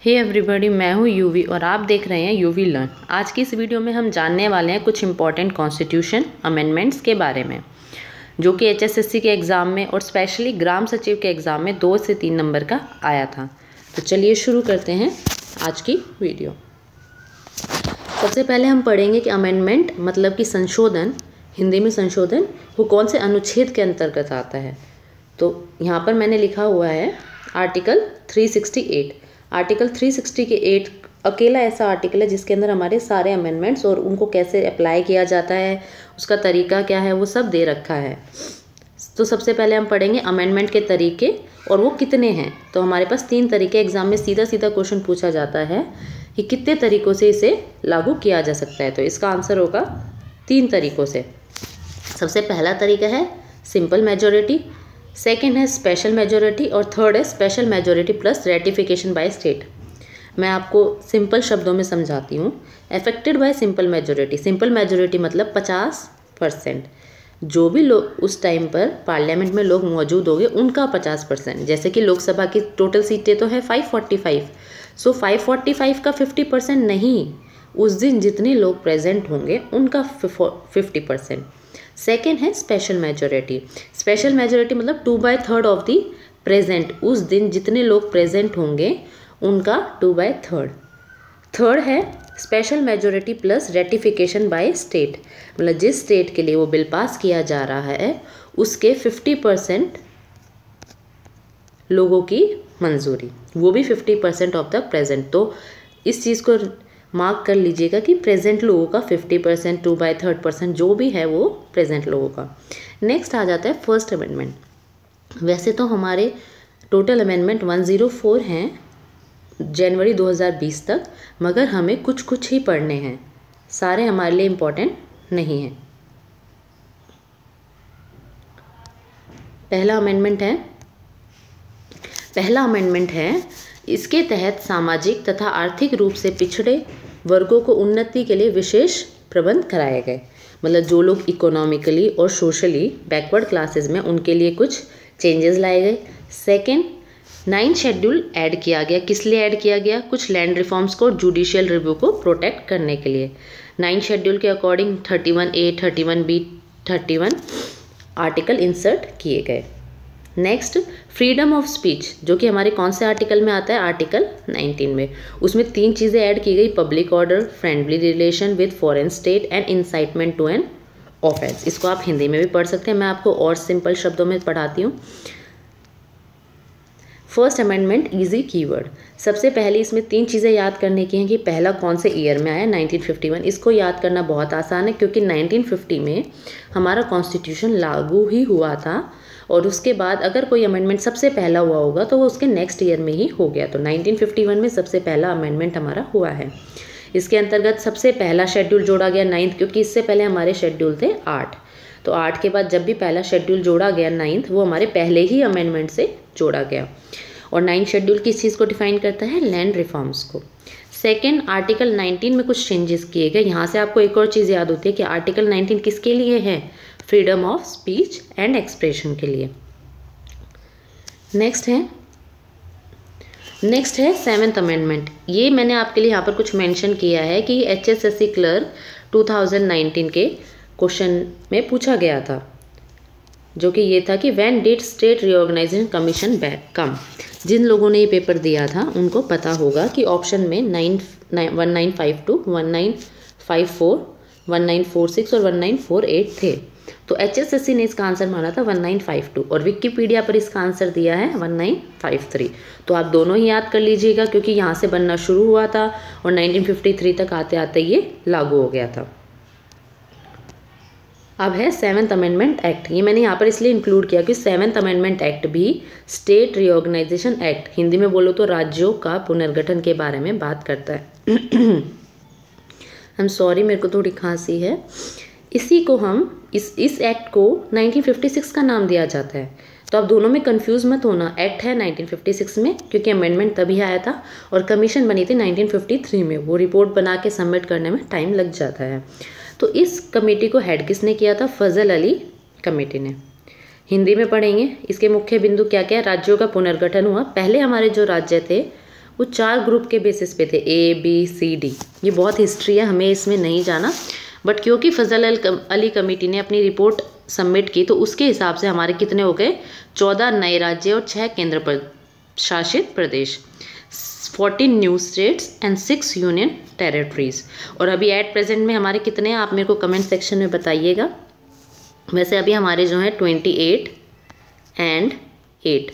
Hey everybody, मैं हूँ UV और आप देख रहे हैं यूवी लर्न। आज की इस वीडियो में हम जानने वाले हैं कुछ इंपॉर्टेंट कॉन्स्टिट्यूशन अमेंडमेंट्स के बारे में, जो कि एचएसएससी के एग्ज़ाम में और स्पेशली ग्राम सचिव के एग्ज़ाम में 2 से 3 नंबर का आया था। तो चलिए शुरू करते हैं आज की वीडियो। सबसे पहले हम पढ़ेंगे कि अमेंडमेंट मतलब कि संशोधन, हिंदी में संशोधन, वो कौन से अनुच्छेद के अंतर्गत आता है। तो यहाँ पर मैंने लिखा हुआ है आर्टिकल 368। आर्टिकल 360 के 8 अकेला ऐसा आर्टिकल है जिसके अंदर हमारे सारे अमेंडमेंट्स और उनको कैसे अप्लाई किया जाता है, उसका तरीका क्या है, वो सब दे रखा है। तो सबसे पहले हम पढ़ेंगे अमेंडमेंट के तरीके और वो कितने हैं। तो हमारे पास 3 तरीके, एग्जाम में सीधा सीधा क्वेश्चन पूछा जाता है कि कितने तरीक़ों से इसे लागू किया जा सकता है। तो इसका आंसर होगा 3 तरीक़ों से। सबसे पहला तरीका है सिंपल मेजॉरिटी, सेकेंड है स्पेशल मेजॉरिटी और थर्ड है special majority plus ratification by state. मैं आपको सिंपल शब्दों में समझाती हूँ। Affected by simple majority, simple majority मतलब 50%। जो भी लोग उस टाइम पर पार्लियामेंट में लोग मौजूद होंगे उनका 50%। जैसे कि लोकसभा की टोटल सीटें तो है 545, सो 545 का 50% नहीं, उस दिन जितने लोग प्रेजेंट होंगे उनका 50%। सेकेंड है स्पेशल मेजॉरिटी। स्पेशल मेजॉरिटी मतलब 2/3 ऑफ दी प्रेजेंट, उस दिन जितने लोग प्रेजेंट होंगे उनका 2/3। थर्ड है special majority plus ratification by state, मतलब जिस स्टेट के लिए वो बिल पास किया जा रहा है उसके 50% लोगों की मंजूरी, वो भी 50% ऑफ द प्रेजेंट। तो इस चीज़ को मार्क कर लीजिएगा कि प्रेजेंट लोगों का 50%, 2/3% जो भी है वो प्रेजेंट लोगों का। नेक्स्ट आ जाता है फर्स्ट अमेंडमेंट। वैसे तो हमारे टोटल अमेंडमेंट 104 हैं जनवरी 2020 तक, मगर हमें कुछ कुछ ही पढ़ने हैं, सारे हमारे लिए इम्पोर्टेंट नहीं हैं। पहला अमेंडमेंट है इसके तहत सामाजिक तथा आर्थिक रूप से पिछड़े वर्गों को उन्नति के लिए विशेष प्रबंध कराए गए। मतलब जो लोग इकोनॉमिकली और सोशली बैकवर्ड क्लासेस में, उनके लिए कुछ चेंजेस लाए गए। सेकंड, 9 शेड्यूल ऐड किया गया। किस लिए ऐड किया गया? कुछ लैंड रिफॉर्म्स को, जुडिशियल रिव्यू को प्रोटेक्ट करने के लिए। 9 शेड्यूल के according 31A, 31B, 31 article insert किए गए। नेक्स्ट, फ्रीडम ऑफ स्पीच, जो कि हमारे कौन से आर्टिकल में आता है? आर्टिकल 19 में। उसमें 3 चीज़ें ऐड की गई, public order, friendly relation with foreign state and incitement to an offence. इसको आप हिंदी में भी पढ़ सकते हैं, मैं आपको और सिंपल शब्दों में पढ़ाती हूँ। First amendment easy keyword. सबसे पहले इसमें 3 चीज़ें याद करने की हैं कि पहला कौन से ईयर में आया, 1951। इसको याद करना बहुत आसान है क्योंकि 1950 में हमारा कॉन्स्टिट्यूशन लागू ही हुआ था और उसके बाद अगर कोई अमेंडमेंट सबसे पहला हुआ होगा तो वो उसके नेक्स्ट ईयर में ही हो गया। तो 1951 में सबसे पहला अमेंडमेंट हमारा हुआ है। इसके अंतर्गत सबसे पहला शेड्यूल जोड़ा गया 9th, क्योंकि इससे पहले हमारे शेड्यूल थे 8। तो 8 के बाद जब भी पहला शेड्यूल जोड़ा गया 9th, वो हमारे पहले ही अमेंडमेंट से जोड़ा गया। और 9 शेड्यूल किस चीज़ को डिफाइन करता है? लैंड रिफॉर्म्स को। सेकेंड, आर्टिकल 19 में कुछ चेंजेस किए गए। यहाँ से आपको एक और चीज़ याद होती है कि आर्टिकल 19 किसके लिए है? Freedom of speech and expression के लिए। नेक्स्ट है 7th अमेंडमेंट। ये मैंने आपके लिए यहाँ पर कुछ मेंशन किया है कि एचएसएससी क्लर्क 2019 के क्वेश्चन में पूछा गया था, जो कि ये था कि when did state reorganisation commission come. जिन लोगों ने ये पेपर दिया था उनको पता होगा कि ऑप्शन में 1952, 1954, 1946 और 1948 थे। तो एचएसएससी ने इसका आंसर माना था 1952 और विकिपीडिया पर इसका आंसर दिया है 1953। तो आप दोनों ही याद कर लीजिएगा क्योंकि यहाँ से बनना शुरू हुआ था और 1953 तक आते आते ये लागू हो गया था। अब है 7th अमेंडमेंट एक्ट। ये मैंने यहाँ पर इसलिए इंक्लूड किया कि 7th अमेंडमेंट एक्ट भी स्टेट रीऑर्गेनाइजेशन एक्ट, हिंदी में बोलो तो राज्यों का पुनर्गठन के बारे में बात करता है। आई एम सॉरी, मेरे को थोड़ी खांसी है। इसी को हम इस एक्ट को 1956 का नाम दिया जाता है। तो आप दोनों में कंफ्यूज मत होना, एक्ट है 1956 में क्योंकि अमेंडमेंट तभी आया था और कमीशन बनी थी 1953 में। वो रिपोर्ट बना के सबमिट करने में टाइम लग जाता है। तो इस कमेटी को हेड किसने किया था? फजल अली कमेटी ने। हिंदी में पढ़ेंगे। इसके मुख्य बिंदु क्या क्या? राज्यों का पुनर्गठन हुआ। पहले हमारे जो राज्य थे वो 4 ग्रुप के बेसिस पे थे, ABCD। ये बहुत हिस्ट्री है, हमें इसमें नहीं जाना, बट क्योंकि फजल अली कमेटी ने अपनी रिपोर्ट सबमिट की तो उसके हिसाब से हमारे कितने हो गए, 14 नए राज्य और 6 केंद्र शासित प्रदेश, 14 new states and 6 union territories. और अभी एट प्रेजेंट में हमारे कितने हैं, आप मेरे को कमेंट सेक्शन में बताइएगा। वैसे अभी हमारे जो है 28 and 8,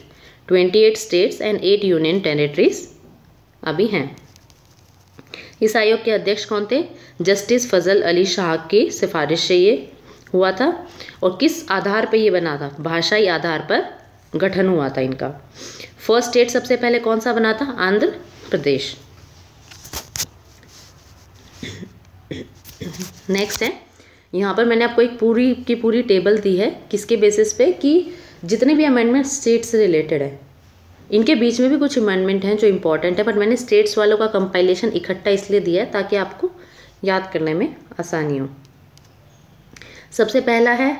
28 states and 8 union territories अभी हैं। इस आयोग के अध्यक्ष कौन थे, जस्टिस फजल अली शाह की सिफारिश से ये हुआ था। और किस आधार पे ये बना था, भाषाई आधार पर गठन हुआ था इनका। फर्स्ट स्टेट सबसे पहले कौन सा बना था, आंध्र प्रदेश। नेक्स्ट है, यहाँ पर मैंने आपको एक पूरी की पूरी टेबल दी है, किसके बेसिस पे, कि जितने भी अमेंडमेंट स्टेट से रिलेटेड है, इनके बीच में भी कुछ अमेंडमेंट हैं जो इम्पॉर्टेंट है, बट मैंने स्टेट्स वालों का कंपाइलेशन इकट्ठा इसलिए दिया है ताकि आपको याद करने में आसानी हो। सबसे पहला है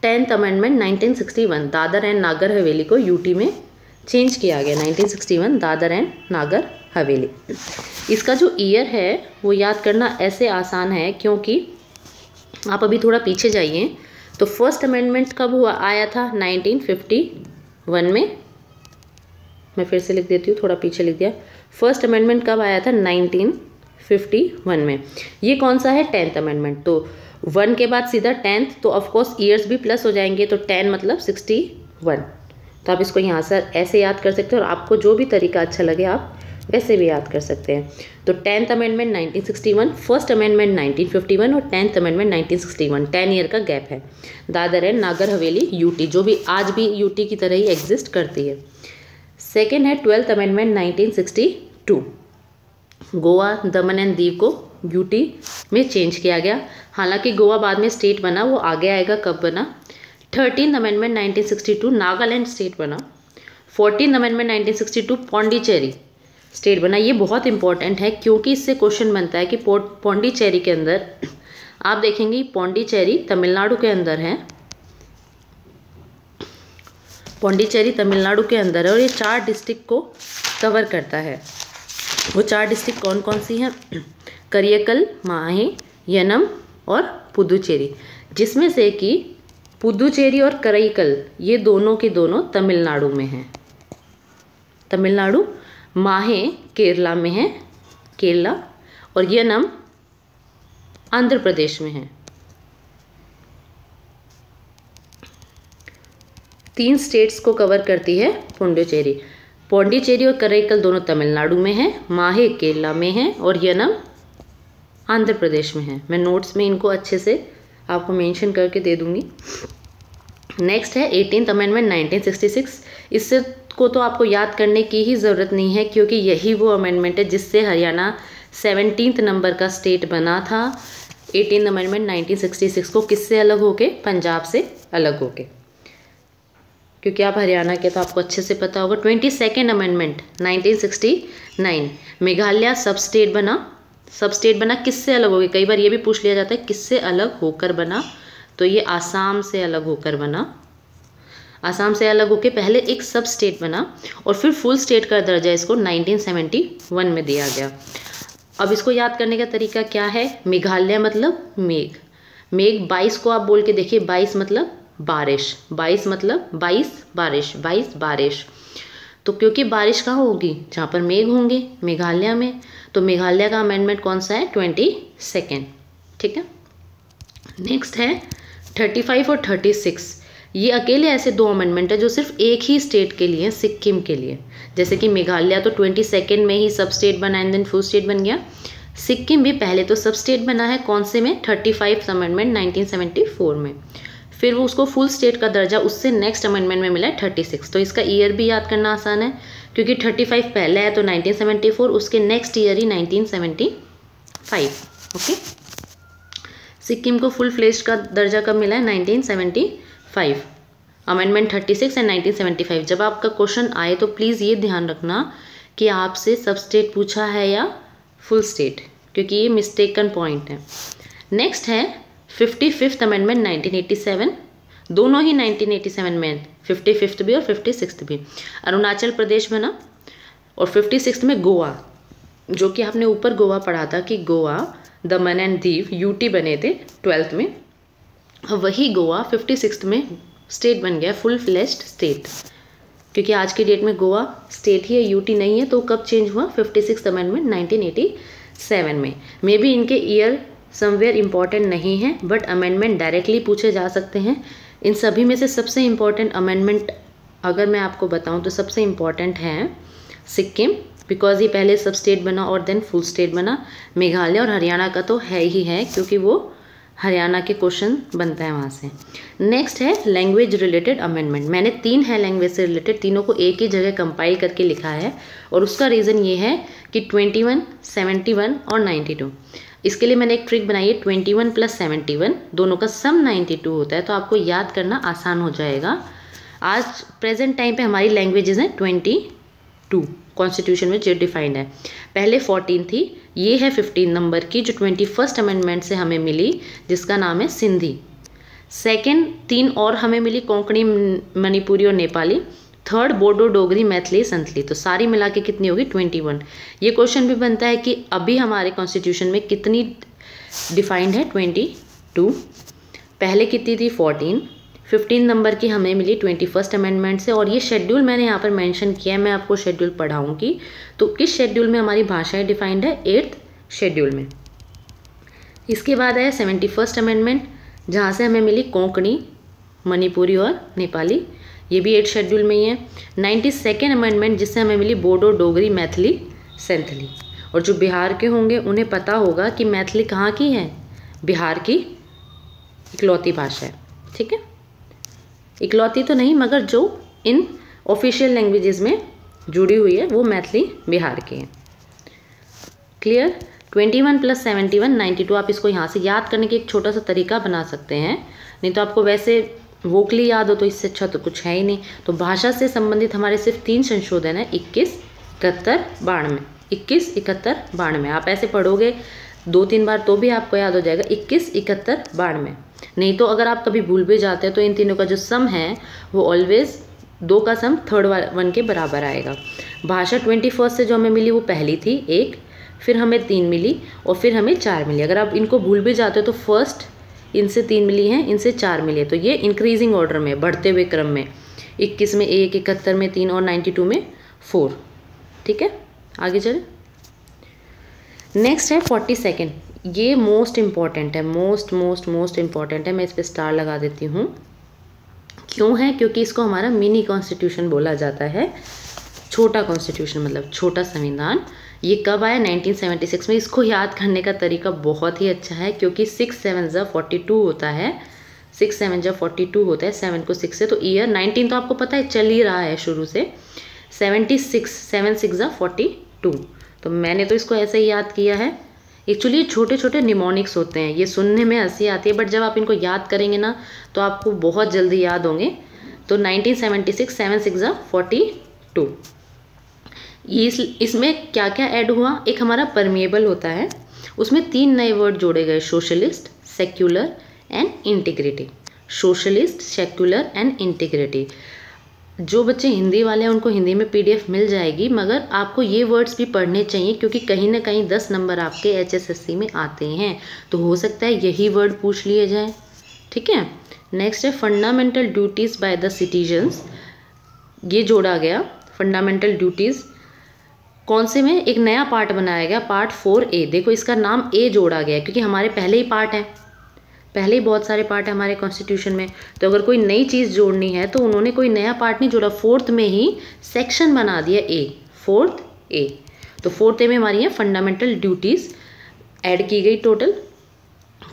10th amendment 1961, Dadar and Nagar Haveli को यूटी में चेंज किया गया। 1961 दादर एंड नागर हवेली। इसका जो ईयर है वो याद करना ऐसे आसान है, क्योंकि आप अभी थोड़ा पीछे जाइए तो फर्स्ट अमेंडमेंट कब हुआ, आया था 1951 में। मैं फिर से लिख देती हूँ, थोड़ा पीछे लिख दिया। फर्स्ट अमेंडमेंट कब आया था, 1951 में। ये कौन सा है, 10th अमेंडमेंट। तो 1 के बाद सीधा 10th, तो ऑफकोर्स ईयर्स भी प्लस हो जाएंगे, तो 10 मतलब 61। तो आप इसको यहाँ से ऐसे याद कर सकते हो, और आपको जो भी तरीका अच्छा लगे आप वैसे भी याद कर सकते हैं। तो 10th अमेंडमेंट 1961, फर्स्ट अमेंडमेंट 1951 और 10th अमेंडमेंट 1961, 10 ईयर का गैप है। दादर एंड नागर हवेली यूटी, जो भी आज भी यूटी की तरह ही एग्जिस्ट करती है। सेकेंड है 12th amendment 1962, Goa Daman and Diu को यूटी में चेंज किया गया। हालांकि गोवा बाद में स्टेट बना, वो आगे आएगा कब बना। 13th अमेंडमेंट 1962 नागालैंड स्टेट बना। 14th अमेंडमेंट 1962 पौंडीचेरी स्टेट बना। ये बहुत इंपॉर्टेंट है, क्योंकि इससे क्वेश्चन बनता है कि पौंडीचेरी के अंदर आप देखेंगे पौंडीचेरी तमिलनाडु के अंदर है, पौंडीचेरी तमिलनाडु के अंदर है, और ये 4 डिस्ट्रिक्ट को कवर करता है। वो 4 डिस्ट्रिक्ट कौन कौन सी हैं, करियकल, माहे, यनम और पुदुचेरी, जिसमें से कि पुदुचेरी और कराईकल ये दोनों के दोनों तमिलनाडु में हैं। तमिलनाडु, माहे केरला में है, केरला, और यनम आंध्र प्रदेश में है। 3 स्टेट्स को कवर करती है पुडुचेरी। पौंडीचेरी और कराईकल दोनों तमिलनाडु में है, माहे केरला में है, और यनम आंध्र प्रदेश में है। मैं नोट्स में इनको अच्छे से आपको मेंशन करके दे दूंगी। नेक्स्ट है 18th अमेंडमेंट 1966। इससे को तो आपको याद करने की ही ज़रूरत नहीं है, क्योंकि यही वो अमेंडमेंट है जिससे हरियाणा 17th नंबर का स्टेट बना था। 18th अमेंडमेंट 1966 को किससे अलग होके, पंजाब से अलग होके, क्योंकि आप हरियाणा के तो आपको अच्छे से पता होगा। 22nd अमेंडमेंट 1969 मेघालय सब स्टेट बना। सब स्टेट बना किससे अलग हो गए, कई बार ये भी पूछ लिया जाता है किससे अलग होकर बना, तो ये आसाम से अलग होकर बना। आसाम से अलग होकर पहले एक सब स्टेट बना और फिर फुल स्टेट का दर्जा इसको 1971 में दिया गया। अब इसको याद करने का तरीका क्या है, मेघालय मतलब मेघ, मेघ 22 को आप बोल के देखिए, 22 मतलब बारिश, 22 मतलब 22 बारिश, 22 बारिश। तो क्योंकि बारिश कहाँ होगी, जहाँ पर मेघ होंगे, मेघालय में, तो मेघालय का अमेंडमेंट कौन सा है, 22nd। ठीक है। नेक्स्ट है 35 और 36। ये अकेले ऐसे 2 अमेंडमेंट है जो सिर्फ एक ही स्टेट के लिए, सिक्किम के लिए। जैसे कि मेघालय तो 22nd में ही सब स्टेट बना एंड देन फुल स्टेट बन गया। सिक्किम भी पहले तो सब स्टेट बना है, कौन से में, 35th अमेंडमेंट 1974 में। फिर वो उसको फुल स्टेट का दर्जा उससे नेक्स्ट अमेंडमेंट में मिला है 36। तो इसका ईयर भी याद करना आसान है, क्योंकि 35 पहले है तो 1974, उसके नेक्स्ट ईयर ही 1975। ओके। सिक्किम को फुल फ्लेज्ड का दर्जा कब मिला है, 1975। Amendment 36 and 1975। जब आपका क्वेश्चन आए तो प्लीज़ ये ध्यान रखना कि आपसे सब स्टेट पूछा है या फुल स्टेट, क्योंकि ये मिस्टेकन पॉइंट है। नेक्स्ट है 55th अमेंडमेंट 1987। दोनों ही 1987 में, 55th भी और 56th भी। अरुणाचल प्रदेश बना और 56 में गोवा, जो कि आपने ऊपर गोवा पढ़ा था कि गोवा, दमन एंड दीव यूटी बने थे 12th में, वही गोवा 56 में स्टेट बन गया, फुल फ्लेश्ड स्टेट। क्योंकि आज की डेट में गोवा स्टेट ही है, यूटी नहीं है। तो कब चेंज हुआ? 56th अमेंडमेंट 1987 में। मे बी इनके ईयर समवेयर इम्पॉर्टेंट नहीं है, बट अमेंडमेंट डायरेक्टली पूछे जा सकते हैं। इन सभी में से सबसे इम्पॉर्टेंट अमेंडमेंट अगर मैं आपको बताऊं तो सबसे इम्पॉर्टेंट है सिक्किम, बिकॉज ये पहले सब स्टेट बना और देन फुल स्टेट बना। मेघालय और हरियाणा का तो है ही है, क्योंकि वो हरियाणा के क्वेश्चन बनता है वहाँ से। नेक्स्ट है लैंग्वेज रिलेटेड अमेंडमेंट। मैंने 3 है लैंग्वेज से रिलेटेड, तीनों को एक ही जगह कंपाइल करके लिखा है, और उसका रीज़न ये है कि 21, 71 और 92। इसके लिए मैंने एक ट्रिक बनाई है, 21 + 71 दोनों का सम 92 होता है, तो आपको याद करना आसान हो जाएगा। आज प्रेजेंट टाइम पे हमारी लैंग्वेजेस हैं 22, कॉन्स्टिट्यूशन में जो डिफाइंड है। पहले 14 थी, ये है 15 नंबर की, जो 21st अमेंडमेंट से हमें मिली, जिसका नाम है सिंधी। सेकंड 3 और हमें मिली, कोंकणी, मणिपुरी और नेपाली। थर्ड बोडो, डोगरी, मैथिली, संथली। तो सारी मिला के कितनी होगी? 21। ये क्वेश्चन भी बनता है कि अभी हमारे कॉन्स्टिट्यूशन में कितनी डिफाइंड है? 22। पहले कितनी थी? 14। 15 नंबर की हमें मिली 21st अमेंडमेंट से। और ये शेड्यूल मैंने यहाँ पर मेंशन किया है, मैं आपको शेड्यूल पढ़ाऊँगी। तो किस शेड्यूल में हमारी भाषाएं डिफाइंड है? 8th शेड्यूल में। इसके बाद है 71st अमेंडमेंट, जहाँ से हमें मिली कोंकणी, मणिपुरी और नेपाली। ये भी 8th शेड्यूल में ही है। 92nd अमेंडमेंट, जिससे हमें मिली बोडो, डोगरी, मैथिली, संथली। और जो बिहार के होंगे उन्हें पता होगा कि मैथिली कहाँ की है? बिहार की इकलौती भाषा है। ठीक है, इकलौती तो नहीं, मगर जो इन ऑफिशियल लैंग्वेजेस में जुड़ी हुई है वो मैथिली बिहार की है। क्लियर? 21 + 71 92। आप इसको यहाँ से याद करने की एक छोटा सा तरीका बना सकते हैं, नहीं तो आपको वैसे वोकली याद हो तो इससे अच्छा तो कुछ है ही नहीं। तो भाषा से संबंधित हमारे सिर्फ 3 संशोधन है, 21, 71, 92। 21, 71, 92 आप ऐसे पढ़ोगे 2-3 बार तो भी आपको याद हो जाएगा, 21, 71, 92। नहीं तो अगर आप कभी भूल भी जाते हैं तो इन तीनों का जो सम है वो ऑलवेज 2 का सम थर्ड वन के बराबर आएगा। भाषा 21st से जो हमें मिली वो पहली थी 1, फिर हमें 3 मिली और फिर हमें 4 मिली। अगर आप इनको भूल भी जाते हो तो फर्स्ट इनसे 3 मिली हैं, इनसे 4 मिली है। तो ये इंक्रीजिंग ऑर्डर में, बढ़ते हुए क्रम में, 21 में 1, 71 में 3 और 92 में 4। ठीक है, आगे चले। नेक्स्ट है 42nd। ये मोस्ट इम्पॉर्टेंट है, मोस्ट इम्पॉर्टेंट है। मैं इस पर स्टार लगा देती हूँ। क्यों है? क्योंकि इसको हमारा मिनी कॉन्स्टिट्यूशन बोला जाता है। छोटा कॉन्स्टिट्यूशन मतलब छोटा संविधान। ये कब आया? 1976 में। इसको याद करने का तरीका बहुत ही अच्छा है, क्योंकि 6 7 जा 42 होता है। 6 7 जा 42 होता है, 7 को 6 से, तो ईयर 19 तो आपको पता है चल ही रहा है शुरू से। 76, 7 6 जा 42। तो मैंने तो इसको ऐसे ही याद किया है। एक्चुअली छोटे छोटे निमोनिक्स होते हैं, ये सुनने में हंसी आती है, बट जब आप इनको याद करेंगे ना तो आपको बहुत जल्दी याद होंगे। तो 1976, 7 6 जा 42। इसमें क्या क्या ऐड हुआ? एक हमारा परमिएबल होता है, उसमें 3 नए वर्ड जोड़े गए, socialist, secular and integrity. Socialist, secular and integrity. जो बच्चे हिंदी वाले हैं उनको हिंदी में PDF मिल जाएगी, मगर आपको ये वर्ड्स भी पढ़ने चाहिए, क्योंकि कहीं ना कहीं 10 नंबर आपके HSSC में आते हैं, तो हो सकता है यही वर्ड पूछ लिए जाए। ठीक है, नेक्स्ट है fundamental duties by the citizens. ये जोड़ा गया, फंडामेंटल ड्यूटीज़। कौन से में? एक नया पार्ट बनाया गया, पार्ट 4A। देखो इसका नाम A जोड़ा गया क्योंकि हमारे पहले ही पार्ट है, पहले ही बहुत सारे पार्ट है हमारे कॉन्स्टिट्यूशन में। तो अगर कोई नई चीज़ जोड़नी है तो उन्होंने कोई नया पार्ट नहीं जोड़ा, 4th में ही सेक्शन बना दिया A, 4th A। तो 4th A में हमारी है फंडामेंटल ड्यूटीज़ ऐड की गई। टोटल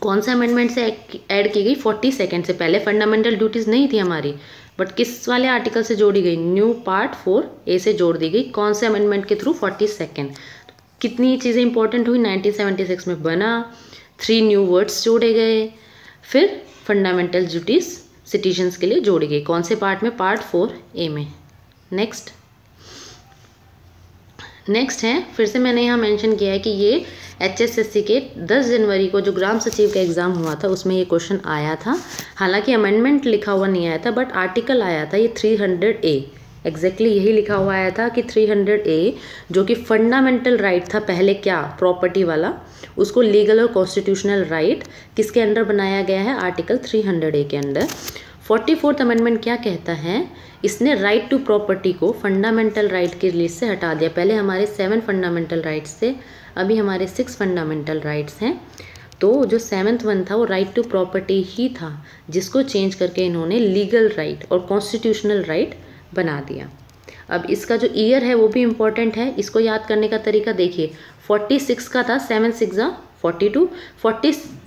कौन से अमेंडमेंट से ऐड की गई? 42nd से। पहले फंडामेंटल ड्यूटीज़ नहीं थी हमारी, बट किस वाले आर्टिकल से जोड़ी गई? न्यू पार्ट 4A से जोड़ दी गई। कौन से अमेंडमेंट के थ्रू? 42nd। कितनी चीज़ें इंपॉर्टेंट हुई? 1976 में बना, 3 न्यू वर्ड्स जोड़े गए, फिर फंडामेंटल ड्यूटीज़ सिटीजन्स के लिए जोड़ी गई। कौन से पार्ट में? पार्ट 4A में। नेक्स्ट है, फिर से मैंने यहाँ मेंशन किया है कि ये HSSC के 10 जनवरी को जो ग्राम सचिव का एग्ज़ाम हुआ था उसमें ये क्वेश्चन आया था। हालांकि अमेंडमेंट लिखा हुआ नहीं आया था, बट आर्टिकल आया था ये 300A। एग्जैक्टली यही लिखा हुआ आया था कि 300A जो कि फंडामेंटल राइट था पहले, क्या प्रॉपर्टी वाला, उसको लीगल और कॉन्स्टिट्यूशनल राइट किसके अंडर बनाया गया है, आर्टिकल 300A के अंडर। 44th अमेंडमेंट क्या कहता है, इसने राइट टू प्रॉपर्टी को फंडामेंटल राइट की लिस्ट से हटा दिया। पहले हमारे 7 फंडामेंटल राइट्स थे, अभी हमारे 6 फंडामेंटल राइट्स हैं। तो जो 7th वन था वो राइट टू प्रॉपर्टी ही था, जिसको चेंज करके इन्होंने लीगल राइट और कॉन्स्टिट्यूशनल राइट बना दिया। अब इसका जो ईयर है वो भी इम्पॉर्टेंट है, इसको याद करने का तरीका देखिए। 46 का था, 7 6 42,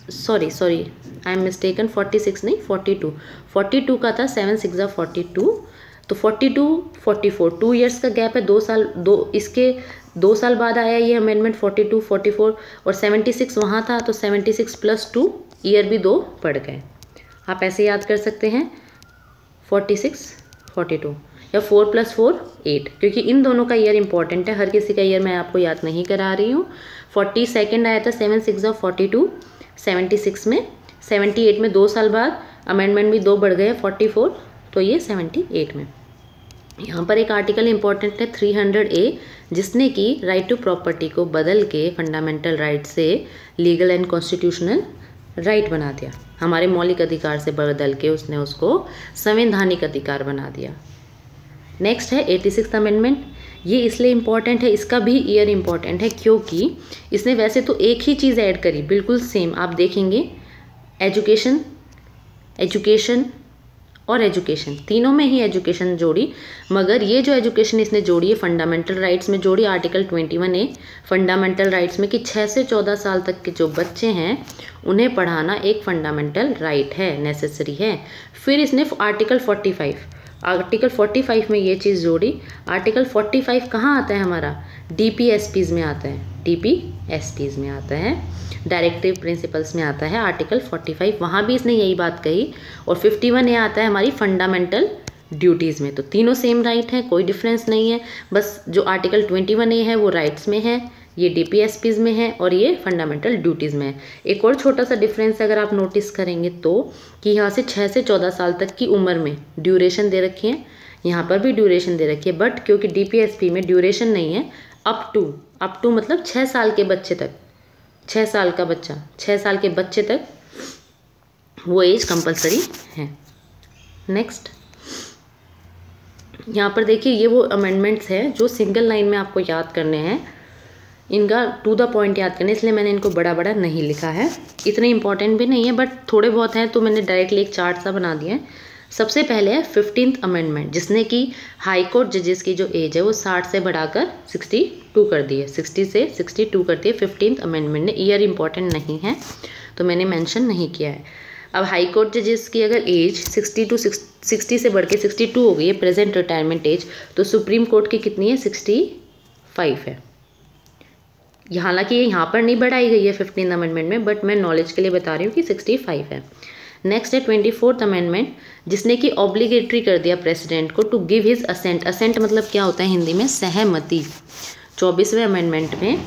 46 नहीं 42 का था, 7 6 42, तो 42 44 2 ईयर्स का गैप है, 2 साल, इसके 2 साल बाद आया ये अमेंडमेंट 42 44, और 76 वहाँ था, तो 76 + 2 ईयर भी 2 बढ़ गए। आप ऐसे याद कर सकते हैं 46 42, या 4 + 4 8, क्योंकि इन दोनों का ईयर इंपॉर्टेंट है, हर किसी का ईयर मैं आपको याद नहीं करा रही हूँ। 42 आया था, 7 6 42, 76 में, 78 में 2 साल बाद अमेंडमेंट भी 2 बढ़ गए 44, तो ये 78 में। यहाँ पर एक आर्टिकल इंपॉर्टेंट है 300A, जिसने कि राइट टू प्रॉपर्टी को बदल के फंडामेंटल राइट से लीगल एंड कॉन्स्टिट्यूशनल राइट बना दिया। हमारे मौलिक अधिकार से बदल के उसने उसको संवैधानिक अधिकार बना दिया। नेक्स्ट है 86th अमेंडमेंट। ये इसलिए इम्पॉर्टेंट है, इसका भी ईयर इम्पॉर्टेंट है, क्योंकि इसने वैसे तो एक ही चीज़ ऐड करी, बिल्कुल सेम, आप देखेंगे एजुकेशन और एजुकेशन, तीनों में ही एजुकेशन जोड़ी, मगर ये जो एजुकेशन इसने जोड़ी है फंडामेंटल राइट्स में जोड़ी, आर्टिकल 21A फंडामेंटल राइट्स में, कि 6 से 14 साल तक के जो बच्चे हैं उन्हें पढ़ाना एक फंडामेंटल राइट है, नेसेसरी है। फिर इसने आर्टिकल 45 में ये चीज़ जोड़ी। आर्टिकल 45 कहाँ आता है हमारा, DPSPs में आता है, DPSPs में आता है, डायरेक्टिव प्रिंसिपल्स में आता है आर्टिकल 45, वहाँ भी इसने यही बात कही। और 51A आता है हमारी फंडामेंटल ड्यूटीज़ में। तो तीनों सेम राइट है, कोई डिफरेंस नहीं है, बस जो आर्टिकल 21A है वो राइट्स में है, ये DPSPs में है, और ये फंडामेंटल ड्यूटीज़ में है। एक और छोटा सा डिफरेंस अगर आप नोटिस करेंगे तो, कि यहाँ से 6 से 14 साल तक की उम्र में ड्यूरेशन दे रखी है, यहाँ पर भी ड्यूरेशन दे रखी है, बट क्योंकि DPSP में ड्यूरेशन नहीं है, अप टू मतलब 6 साल के बच्चे तक, 6 साल का बच्चा, 6 साल के बच्चे तक वो एज कंपलसरी है। नेक्स्ट यहाँ पर देखिए, ये वो अमेंडमेंट्स हैं जो सिंगल लाइन में आपको याद करने हैं, इनका टू द पॉइंट याद करने, इसलिए मैंने इनको बड़ा बड़ा नहीं लिखा है, इतने इंपॉर्टेंट भी नहीं है, बट थोड़े बहुत हैं, तो मैंने डायरेक्टली एक चार्ट सा बना दिया है। सबसे पहले है 15th अमेंडमेंट, जिसने कि हाई कोर्ट जजेस की जो एज है वो 60 से बढ़ाकर 62 कर दी है, 60 से 62 कर दी है 15th अमेंडमेंट ने। ईयर इंपॉर्टेंट नहीं है तो मैंने मेंशन नहीं किया है। अब हाई कोर्ट जजेस की अगर एज 60 से बढ़ के 62 हो गई है, प्रेजेंट रिटायरमेंट एज, तो सुप्रीम कोर्ट की कितनी है, 65 है। हालांकि ये यहाँ पर नहीं बढ़ाई गई है 15th अमेंडमेंट में, बट मैं नॉलेज के लिए बता रही हूँ कि 65 है। नेक्स्ट है 24th अमेंडमेंट, जिसने कि ऑब्लिगेटरी कर दिया प्रेसिडेंट को to give his assent. Assent मतलब क्या होता है हिंदी में, सहमति। 24वें अमेंडमेंट में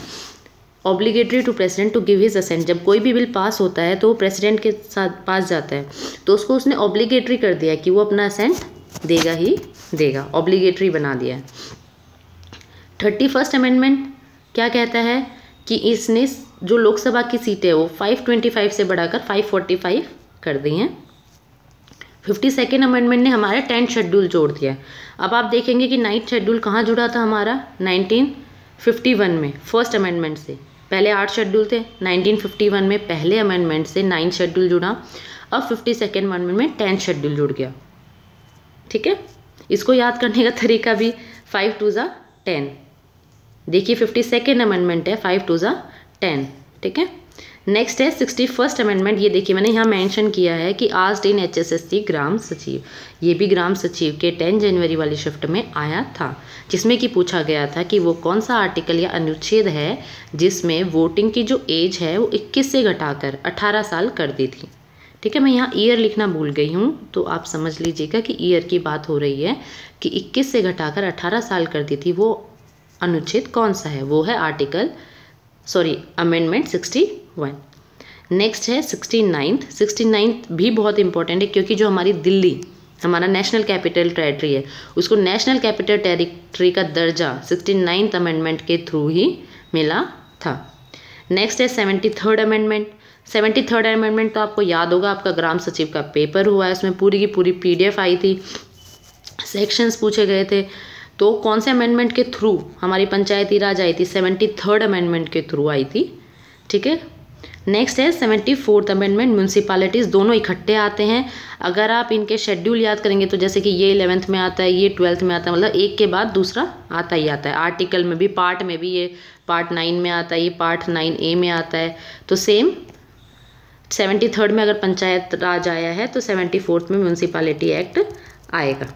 obligatory to president to give his assent, जब कोई भी बिल पास होता है तो वो प्रेसिडेंट के साथ पास जाता है, तो उसको उसने ऑब्लिगेटरी कर दिया कि वो अपना असेंट देगा ही देगा, ऑब्लिगेटरी बना दिया है। 31st अमेंडमेंट क्या कहता है कि इसने जो लोकसभा की सीटें वो 525 से बढ़ाकर 545 कर दी हैं। 52nd अमेंडमेंट ने हमारा 10th शेड्यूल जोड़ दिया। अब आप देखेंगे कि 9th शेड्यूल कहाँ जुड़ा था हमारा, 1951 में, फर्स्ट अमेंडमेंट से। पहले 8 शेड्यूल थे, 1951 में पहले अमेंडमेंट से 9th शेड्यूल जुड़ा। अब 52nd अमेंडमेंट में 10th शेड्यूल जुड़ गया। ठीक है, इसको याद करने का तरीका भी 5 2 10। देखिए 52nd अमेंडमेंट है, 5 2 10। ठीक है, नेक्स्ट है 61st अमेंडमेंट। ये देखिए मैंने यहाँ मेंशन किया है कि आस्क्ड इन HSSC ग्राम सचिव, ये भी ग्राम सचिव के 10 जनवरी वाली शिफ्ट में आया था, जिसमें कि पूछा गया था कि वो कौन सा आर्टिकल या अनुच्छेद है जिसमें वोटिंग की जो एज है वो 21 से घटाकर 18 साल कर दी थी। ठीक है, मैं यहाँ ईयर लिखना भूल गई हूँ, तो आप समझ लीजिएगा कि ईयर की बात हो रही है कि 21 से घटाकर 18 साल कर दी थी। वो अनुच्छेद कौन सा है, वो है अमेंडमेंट 61। नेक्स्ट है 69th भी बहुत इंपॉर्टेंट है, क्योंकि जो हमारी दिल्ली हमारा नेशनल कैपिटल टेरिटरी है, उसको नेशनल कैपिटल टेरिटरी का दर्जा 69th अमेंडमेंट के थ्रू ही मिला था। नेक्स्ट है 73rd अमेंडमेंट। 73rd अमेंडमेंट तो आपको याद होगा, आपका ग्राम सचिव का पेपर हुआ है, उसमें पूरी की पूरी PDF आई थी, सेक्शंस पूछे गए थे। तो कौन से अमेंडमेंट के थ्रू हमारी पंचायती राज आई थी? 73rd अमेंडमेंट के थ्रू आई थी, ठीक है। नेक्स्ट है 74th अमेंडमेंट, म्यूनसिपालिटीज़, दोनों इकट्ठे आते हैं। अगर आप इनके शेड्यूल याद करेंगे तो जैसे कि ये 11th में आता है, ये 12th में आता है, मतलब एक के बाद दूसरा आता ही आता है। आर्टिकल में भी, पार्ट में भी, ये पार्ट 9 में आता है, ये पार्ट 9A में आता है। तो सेम 73rd में अगर पंचायत राज आया है तो 74th में म्यूनसिपालिटी एक्ट आएगा।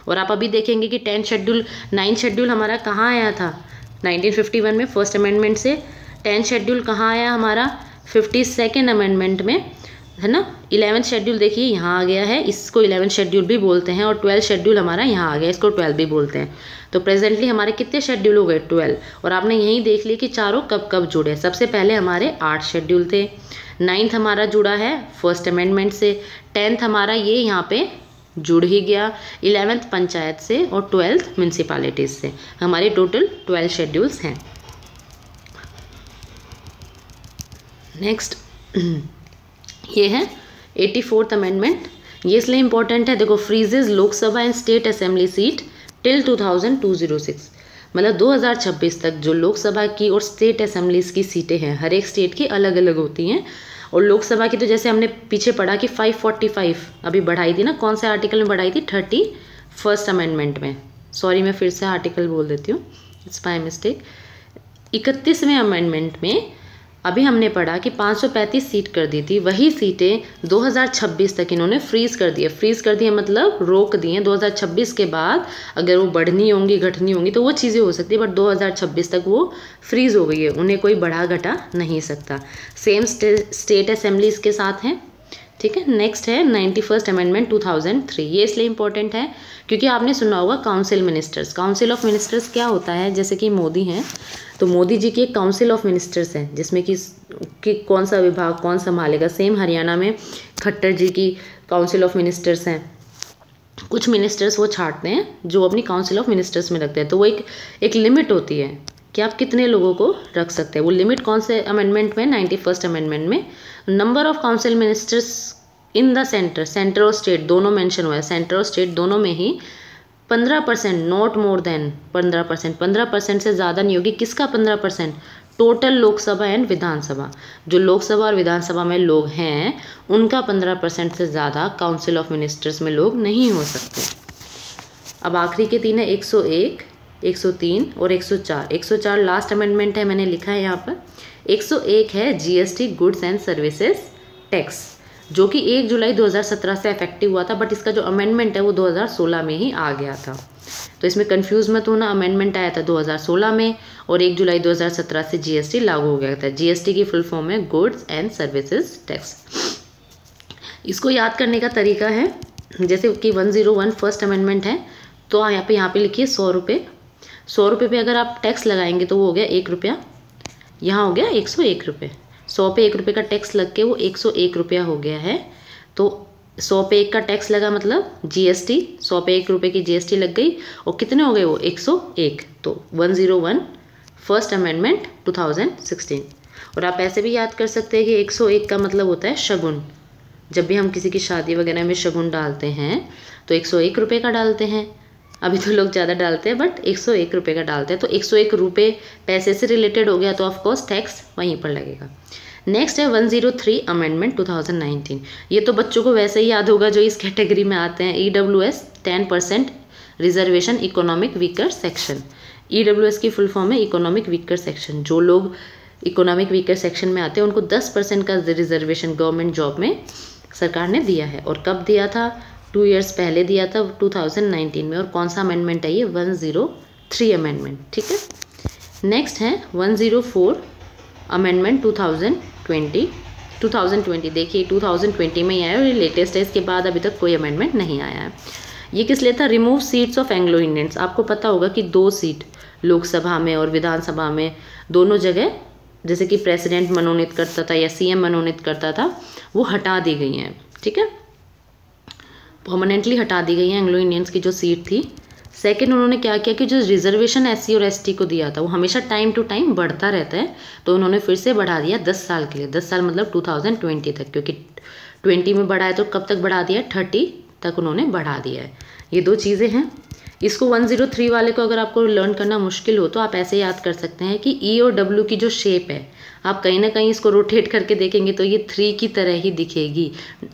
और आप अभी देखेंगे कि 9th शेड्यूल हमारा कहाँ आया था? 1951 में फर्स्ट अमेंडमेंट से। 10th शेड्यूल कहाँ आया हमारा? 52nd अमेंडमेंट में, है ना। 11th शेड्यूल देखिए यहाँ आ गया है, इसको 11th शेड्यूल भी बोलते हैं। और 12th शेड्यूल हमारा यहाँ आ गया, इसको 12 भी बोलते हैं। तो प्रेजेंटली हमारे कितने शेड्यूल हो गए? 12। और आपने यहीं देख लिया कि चारों कब कब जुड़े। सबसे पहले हमारे 8 शेड्यूल थे। 9th हमारा जुड़ा है फर्स्ट अमेंडमेंट से। 10th हमारा ये यहाँ पे जुड़ ही गया। 11th पंचायत से और 12th म्यूनसिपालिटीज़ से। हमारे टोटल 12 शेड्यूल्स हैं। नेक्स्ट ये है 84th अमेंडमेंट। ये इसलिए इम्पोर्टेंट है, देखो, फ्रीजेज Lok Sabha and state assembly seat till 2006, मतलब 2026 तक जो लोकसभा की और स्टेट असेंबलीज की सीटें हैं, हर एक स्टेट की अलग अलग होती हैं। और लोकसभा की तो जैसे हमने पीछे पढ़ा कि 545 अभी बढ़ाई थी ना, कौन से आर्टिकल में बढ़ाई थी? 31st अमेंडमेंट में। सॉरी, मैं फिर से आर्टिकल बोल देती हूँ, इट्स माय मिस्टेक। 31वें अमेंडमेंट में अभी हमने पढ़ा कि 535 सीट कर दी थी, वही सीटें 2026 तक इन्होंने फ्रीज कर दिए। फ्रीज कर दिए मतलब रोक दिए। 2026 के बाद अगर वो बढ़नी होंगी, घटनी होंगी तो वो चीज़ें हो सकती है, बट 2026 तक वो फ्रीज हो गई है, उन्हें कोई बढ़ा घटा नहीं सकता। सेम स्टेट असेंबलीज के साथ हैं, ठीक है। नेक्स्ट है 91st अमेंडमेंट 2003। ये इसलिए इंपॉर्टेंट है क्योंकि आपने सुना होगा council ministers. Council of ministers क्या होता है? जैसे कि मोदी हैं तो मोदी जी की एक काउंसिल ऑफ मिनिस्टर्स है, जिसमें कि कौन सा विभाग कौन संभालेगा। सेम हरियाणा में खट्टर जी की काउंसिल ऑफ मिनिस्टर्स हैं। कुछ मिनिस्टर्स वो छांटते हैं जो अपनी काउंसिल ऑफ मिनिस्टर्स में रखते हैं। तो वो एक लिमिट होती है कि आप कितने लोगों को रख सकते हैं। वो लिमिट कौन से अमेंडमेंट में? 91st अमेंडमेंट में। Number of council ministers in the centre और स्टेट दोनों मेंशन हुआ है। सेंटर और स्टेट दोनों में ही 15%, नॉट मोर देन 15%। 15% से ज़्यादा नहीं होगी। किसका 15%? टोटल लोकसभा एंड विधानसभा, जो लोकसभा और विधानसभा में लोग हैं उनका 15% से ज़्यादा काउंसिल ऑफ मिनिस्टर्स में लोग नहीं हो सकते। अब आखिरी के 3 है 101, 103 और 104। 104 लास्ट अमेंडमेंट है, मैंने लिखा है यहाँ पर। 101 है GST goods and services tax, जो कि 1 जुलाई 2017 से इफेक्टिव हुआ था, बट इसका जो अमेंडमेंट है वो 2016 में ही आ गया था। तो इसमें कंफ्यूज मत होना, अमेंडमेंट आया था 2016 में और 1 जुलाई 2017 से GST लागू हो गया था। GST की फुल फॉर्म है गुड्स एंड सर्विसेज टैक्स। इसको याद करने का तरीका है, जैसे कि 101 फर्स्ट अमेंडमेंट है तो यहाँ पे लिखिए 100 रुपये। 100 रुपये पे अगर आप टैक्स लगाएंगे तो वो हो गया 1 रुपया, यहाँ हो गया 101 रुपये। 100 पे 1 रुपये का टैक्स लग के वो 101 रुपया हो गया है। तो 100 पे 1 का टैक्स लगा मतलब GST, 100 पे 1 रुपये की GST लग गई और कितने हो गए वो? 101। तो 101 फर्स्ट अमेंडमेंट 2016। और आप ऐसे भी याद कर सकते हैं कि 101 का मतलब होता है शगुन। जब भी हम किसी की शादी वगैरह में शगुन डालते हैं तो 101 रुपये का डालते हैं। अभी तो लोग ज़्यादा डालते हैं बट 101 रुपये का डालते हैं। तो 101 रुपये पैसे से रिलेटेड हो गया तो ऑफकोर्स टैक्स वहीं पर लगेगा। नेक्स्ट है 103 अमेंडमेंट 2019। ये तो बच्चों को वैसे ही याद होगा जो इस कैटेगरी में आते हैं। EWS 10% reservation economic weaker section. EWS की फुल फॉर्म है इकोनॉमिक वीकर सेक्शन। जो लोग इकोनॉमिक वीकर सेक्शन में आते हैं उनको 10% का रिजर्वेशन गवर्नमेंट जॉब में सरकार ने दिया है। और कब दिया था? 2 ईयर्स पहले दिया था 2019 में। और कौन सा अमेंडमेंट है ये? 103 अमेंडमेंट, ठीक है। नेक्स्ट है 104 अमेंडमेंट 2020। देखिए 2020 में ही आया और ये लेटेस्ट है, इसके बाद अभी तक कोई अमेंडमेंट नहीं आया है। ये किस लिए था? Remove seats of Anglo Indians. आपको पता होगा कि 2 सीट लोकसभा में और विधानसभा में दोनों जगह जैसे कि प्रेसिडेंट मनोनीत करता था या CM मनोनीत करता था, वो हटा दी गई हैं, ठीक है। परमानेंटली हटा दी गई हैं एंग्लो इंडियंस की जो सीट थी। सेकंड, उन्होंने क्या किया कि जो रिजर्वेशन SC और ST को दिया था वो हमेशा टाइम टू टाइम बढ़ता रहता है, तो उन्होंने फिर से बढ़ा दिया 10 साल के लिए। 10 साल मतलब 2020 तक, क्योंकि 20 में बढ़ा है तो कब तक बढ़ा दिया है, 30 तक उन्होंने बढ़ा दिया है। ये दो चीज़ें हैं। इसको 103 वाले को अगर आपको लर्न करना मुश्किल हो तो आप ऐसे याद कर सकते हैं कि E और W की जो शेप है, आप कहीं ना कहीं इसको रोटेट करके देखेंगे तो ये 3 की तरह ही दिखेगी।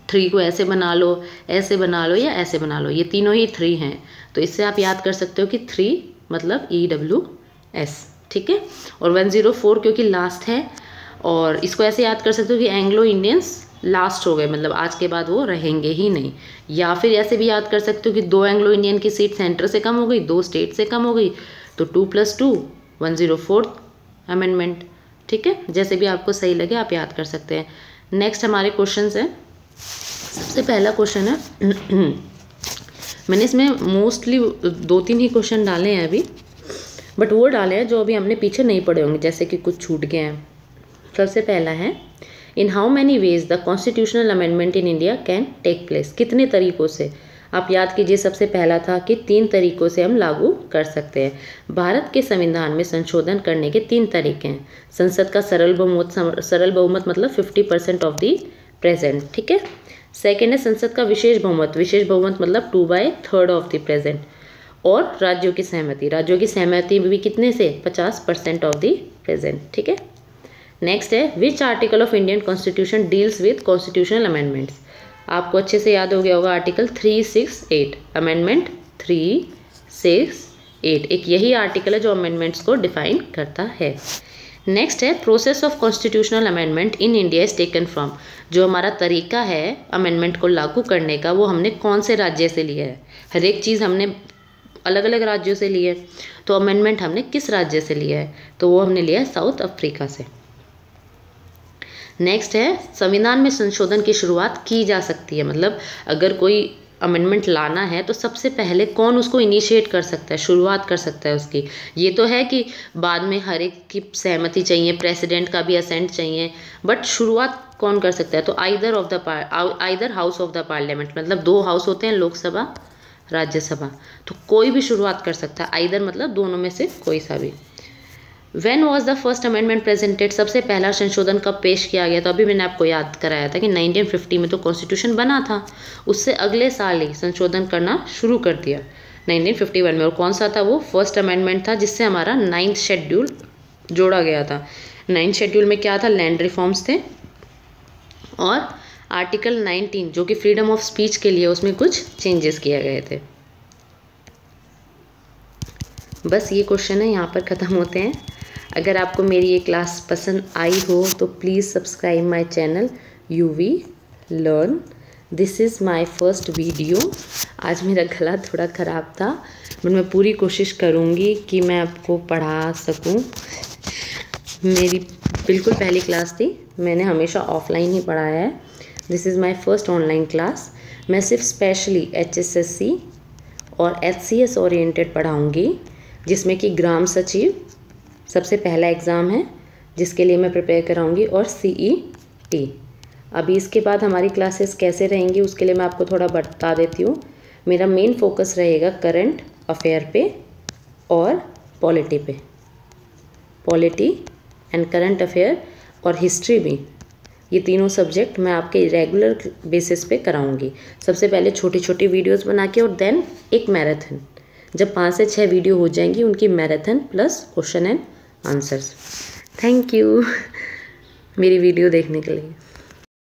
3 को ऐसे बना लो, ऐसे बना लो या ऐसे बना लो, ये तीनों ही 3 हैं। तो इससे आप याद कर सकते हो कि 3 मतलब EWS, ठीक है। और 104 क्योंकि लास्ट है, और इसको ऐसे याद कर सकते हो कि एंग्लो इंडियंस लास्ट हो गए, मतलब आज के बाद वो रहेंगे ही नहीं। या फिर ऐसे भी याद कर सकते हो कि 2 एंग्लो इंडियन की सीट सेंटर से कम हो गई, 2 स्टेट से कम हो गई, तो 2+2 104 अमेंडमेंट, ठीक है। जैसे भी आपको सही लगे आप याद कर सकते हैं। नेक्स्ट हमारे क्वेश्चंस हैं। सबसे पहला क्वेश्चन है मैंने इसमें मोस्टली 2-3 ही क्वेश्चन डाले हैं अभी, बट वो डाले हैं जो अभी हमने पीछे नहीं पढ़े होंगे, जैसे कि कुछ छूट गए हैं। सबसे पहला है, in how many ways the constitutional amendment in India can take place. कितने तरीकों से, आप याद कीजिए सबसे पहला था कि 3 तरीकों से हम लागू कर सकते हैं। भारत के संविधान में संशोधन करने के 3 तरीके हैं। संसद का सरल बहुमत मतलब 50% ऑफ दी प्रेजेंट, ठीक है। सेकेंड है संसद का विशेष बहुमत मतलब 2/3 ऑफ द प्रेजेंट। और राज्यों की सहमति भी कितने से, 50% ऑफ द प्रेजेंट, ठीक है। नेक्स्ट है, which article of Indian constitution deals with constitutional amendments. आपको अच्छे से याद हो गया होगा आर्टिकल 368, अमेंडमेंट 368 एक यही आर्टिकल है जो अमेंडमेंट्स को डिफाइन करता है। नेक्स्ट है, process of constitutional amendment in India is taken from. जो हमारा तरीका है अमेंडमेंट को लागू करने का, वो हमने कौन से राज्य से लिया है। हर एक चीज़ हमने अलग अलग राज्यों से ली है, तो अमेंडमेंट हमने किस राज्य से लिया है, तो वो हमने लिया है साउथ अफ्रीका से। नेक्स्ट है, संविधान में संशोधन की शुरुआत की जा सकती है, मतलब अगर कोई अमेंडमेंट लाना है तो सबसे पहले कौन उसको इनिशिएट कर सकता है, शुरुआत कर सकता है उसकी। ये तो है कि बाद में हर एक की सहमति चाहिए, प्रेसिडेंट का भी असेंट चाहिए, बट शुरुआत कौन कर सकता है, तो either house of the parliament, मतलब 2 हाउस होते हैं, लोकसभा राज्यसभा, तो कोई भी शुरुआत कर सकता है, आइदर मतलब दोनों में से कोई सा भी। When was the first amendment presented? सबसे पहला संशोधन कब पेश किया गया? तो अभी मैंने आपको याद कराया था कि 1950 में तो कॉन्स्टिट्यूशन बना था, उससे अगले साल ही संशोधन करना शुरू कर दिया 1951 में। और कौन सा था वो? फर्स्ट अमेंडमेंट था, जिससे हमारा 9th शेड्यूल जोड़ा गया था। 9th शेड्यूल में क्या था? लैंड रिफॉर्म्स थे, और आर्टिकल 19 जो कि फ्रीडम ऑफ स्पीच के लिए, उसमें कुछ चेंजेस किए गए थे। बस ये क्वेश्चन है, यहाँ पर ख़त्म होते हैं। अगर आपको मेरी ये क्लास पसंद आई हो तो please subscribe my channel UV learn. This is my first video. आज मेरा गला थोड़ा ख़राब था, बट मैं पूरी कोशिश करूँगी कि मैं आपको पढ़ा सकूँ। मेरी बिल्कुल पहली क्लास थी, मैंने हमेशा ऑफलाइन ही पढ़ाया है। This is my first online class. मैं सिर्फ स्पेशली HSSC और HCS ओरिएंटेड पढ़ाऊँगी, जिसमें कि ग्राम सचिव सबसे पहला एग्ज़ाम है जिसके लिए मैं प्रिपेयर कराऊंगी, और CET। अभी इसके बाद हमारी क्लासेस कैसे रहेंगी उसके लिए मैं आपको थोड़ा बता देती हूँ। मेरा मेन फोकस रहेगा करंट अफेयर पे और पॉलिटी पे, पॉलिटी एंड करंट अफेयर और हिस्ट्री भी। ये तीनों सब्जेक्ट मैं आपके रेगुलर बेसिस पे कराऊंगी। सबसे पहले छोटी छोटी वीडियोस बना के, और देन एक मैराथन। जब 5 से 6 वीडियो हो जाएंगी, उनकी marathon plus question and answers. Thank you मेरी वीडियो देखने के लिए।